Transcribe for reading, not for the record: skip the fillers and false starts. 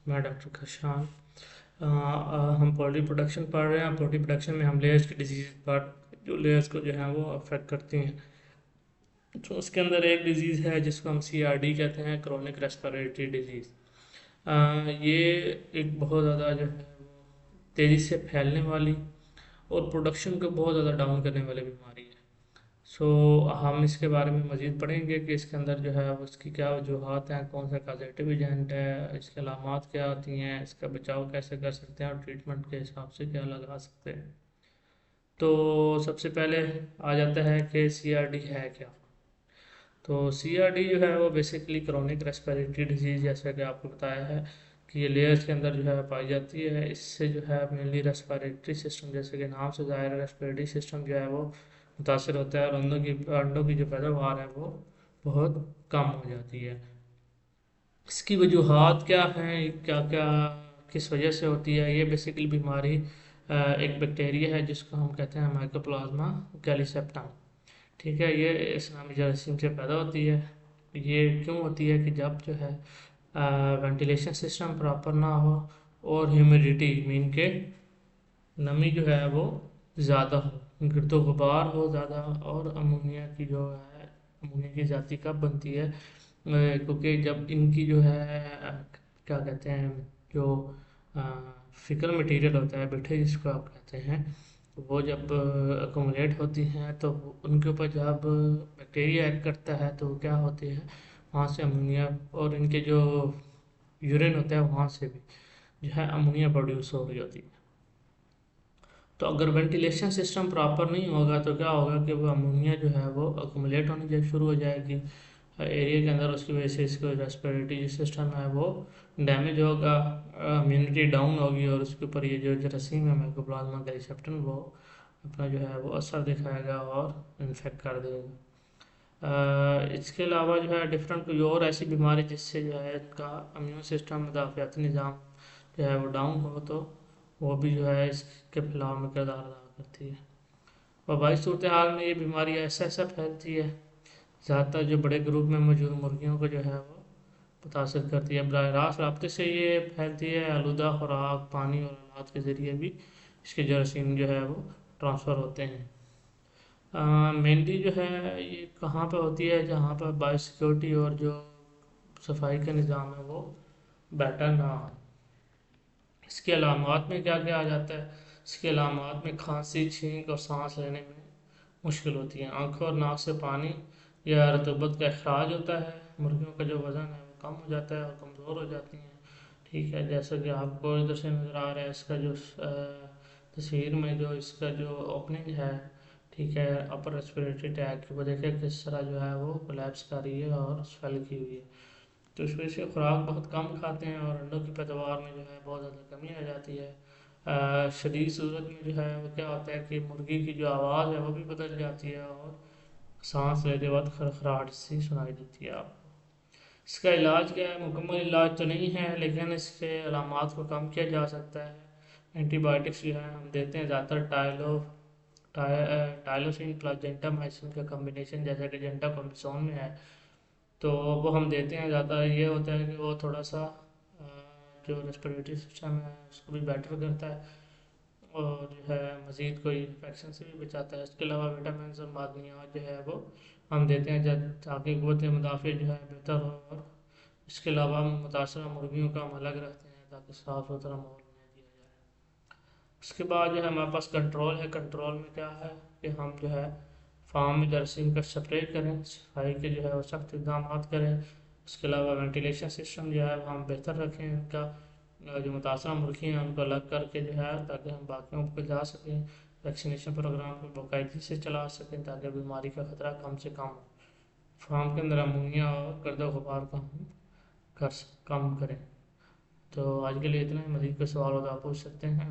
میں ڈاکٹر کشان۔ ہم poultry production پڑھ رہے ہیں۔ پولٹری پروڈکشن میں ہم لیئرس کی ڈیزیز پر جو لیئرس کو جو ہے وہ افیکٹ کرتی ہیں، تو اس کے اندر ایک ڈیزیز ہے جس کو ہم CRD کہتے ہیں، کرونک ریسپیریٹری ڈیزیز۔ یہ ایک بہت زیادہ جو ہے تیزی سے پھیلنے والی اور پروڈکشن کو بہت زیادہ ڈاؤن کرنے والی بیماری ہے۔ ہم اس کے بارے میں مزید پڑھیں گے کہ اس کے اندر جو ہے اس کی کیا وجوہات ہیں، کون سا کازیٹیو ایجنٹ ہے، اس کے علامات کیا ہوتی ہیں، اس کا بچاؤ کیسے کر سکتے ہیں اور ٹریٹمنٹ کے حساب سے کیا لگا سکتے ہیں۔ تو سب سے پہلے آ جاتا ہے کہ CRD ہے کیا۔ تو CRD جو ہے وہ بیسیکلی کرونک ریسپیریٹری ڈیزیز، جیسا کہ آپ کو بتایا ہے کہ یہ لیئرس کے اندر جو ہے پائی جاتی ہے۔ اس سے جو ہے مینلی ریسپیریٹری سسٹم، جیسے کہ نام سے ظاہر ہے، ریسپیریٹری سسٹم جو ہے وہ متاثر ہوتا ہے اور انڈوں کی جو پیداوار ہے وہ بہت کم ہو جاتی ہے۔ اس کی وجوہات کیا ہیں، کیا کیا کس وجہ سے ہوتی ہے؟ یہ بیسیکلی بیماری ایک بیکٹیریا ہے جس کو ہم کہتے ہیں مائکوپلازما گیلیسیپٹم، ٹھیک ہے۔ یہ اسلامی جراثیم سے پیدا ہوتی ہے۔ یہ کیوں ہوتی ہے کہ جب جو ہے وینٹیلیشن سسٹم پراپر نہ ہو اور ہیومیڈیٹی مین کے نمی جو ہے وہ زیادہ ہو، گرد و غبار ہو زیادہ، اور امونیا کی جو ہے امونیا کی ذاتی کب بنتی ہے، کیونکہ جب ان کی جو ہے کیا کہتے ہیں جو فیکل مٹیریل ہوتا ہے، بٹھے جس کو آپ کہتے ہیں، وہ جب اکومولیٹ ہوتی ہیں تو ان کے اوپر جب بیکٹیریا ایک کرتا ہے تو کیا ہوتی ہے، وہاں سے امونیا اور ان کے جو یورین ہوتا ہے وہاں سے بھی جو ہے امونیا پروڈیوس ہو رہی ہوتی ہے۔ تو اگر وینٹیلیشن سسٹم پراپر نہیں ہوگا تو کیا ہوگا کہ وہ امونیا جو ہے وہ اکومولیٹ ہونے شروع ہو جائے گی ایریا کے اندر، اس کی وجہ سے اس کو ریسپیریٹری سسٹم ہے وہ ڈیمیج ہوگا، امیونٹی ڈاؤن ہوگی، اور اس کے اوپر یہ جو جراثیم ہے مائکوپلازما گیلیسیپٹم وہ اپنا جو ہے وہ اثر دکھائے گا اور انفیکٹ کر دے گا۔ اس کے علاوہ جو ہے ڈفرینٹ کوئی اور ایسی بیماری جس سے جو ہے ان کا امیون سسٹم، مدافعتی نظام جو ہے وہ ڈاؤن ہو، تو وہ بھی جو ہے اس کے پھیلاؤ میں کردار ادا کرتی ہے۔ وبائی صورتحال میں یہ بیماری ایسا پھیلتی ہے، زیادہ تر جو بڑے گروپ میں موجود مرغیوں کو جو ہے وہ متاثر کرتی ہے۔ براہ راست رابطے سے یہ پھیلتی ہے، آلودہ خوراک، پانی اور اولاد کے ذریعے بھی اس کے جراثیم جو ہے وہ ٹرانسفر ہوتے ہیں۔ مینلی جو ہے یہ کہاں پہ ہوتی ہے، جہاں پر بایو سیکورٹی اور جو صفائی کا نظام ہے وہ بیٹر نہ ہو۔ اس کے علامات میں کیا کیا آ جاتا ہے؟ اس کے علامات میں کھانسی، چھینک اور سانس لینے میں مشکل ہوتی ہے، آنکھوں اور ناک سے پانی یا رطوبت کا اخراج ہوتا ہے، مرغیوں کا جو وزن ہے وہ کم ہو جاتا ہے اور کمزور ہو جاتی ہیں، ٹھیک ہے۔ جیسا کہ آپ کو ادھر سے نظر آ رہا ہے، اس کا جو تصویر میں جو اس کا جو اوپننگ ہے، ٹھیک ہے، اپر ریسپیریٹری ٹریکٹ وہ دیکھیں کس طرح جو ہے وہ کولیپس کر رہی ہے اور سویل کی ہوئی ہے۔ تو اس وجہ سے خوراک بہت کم کھاتے ہیں اور انڈوں کی پیداوار میں جو ہے بہت زیادہ کمی آ جاتی ہے۔ شدید صورت میں جو ہے وہ کیا ہوتا ہے کہ مرغی کی جو آواز ہے وہ بھی بدل جاتی ہے اور سانس لیتے وقت خرخراہٹ سی سنائی دیتی ہے آپ کو۔ اس کا علاج کیا ہے؟ مکمل علاج تو نہیں ہے، لیکن اس کے علامات کو کم کیا جا سکتا ہے۔ اینٹی بایوٹکس جو ہے ہم دیتے ہیں، زیادہ تر ٹائلوسین پلس جینٹامائسین کا کمبینیشن، جیسا کہ جینٹاکومسون میں ہے، تو وہ ہم دیتے ہیں۔ زیادہ یہ ہوتا ہے کہ وہ تھوڑا سا جو ریسپیریٹری سسٹم ہے اس کو بھی بیٹر کرتا ہے اور جو ہے مزید کوئی انفیکشن سے بھی بچاتا ہے۔ اس کے علاوہ وٹامنز اور معدنیات جو ہے وہ ہم دیتے ہیں تاکہ قوت مدافع جو ہے بہتر ہو، اور اس کے علاوہ ہم متاثرہ مرغیوں کا ہم الگ رکھتے ہیں تاکہ صاف ستھرا ماحول انہیں دیا جائے۔ اس کے بعد جو ہے ہمارے پاس کنٹرول ہے۔ کنٹرول میں کیا ہے کہ ہم جو ہے فارم میں جراثیم کا سپرے کریں، صفائی کے جو ہے وہ سخت اقدامات کریں۔ اس کے علاوہ وینٹیلیشن سسٹم جو ہے وہ ہم بہتر رکھیں، ان کا جو متاثرہ مرغی ہیں ان کو الگ کر کے جو ہے تاکہ ہم باقیوں کو جا سکیں، ویکسینیشن پروگرام کو باقاعدگی سے چلا سکیں تاکہ بیماری کا خطرہ کم سے کم ہو۔ فارم کے اندر امونیا اور گرد و غبار کو ہم کم کریں۔ تو آج کے لیے اتنا ہی، مزید کوئی سوال ہو تو آپ پوچھ سکتے ہیں۔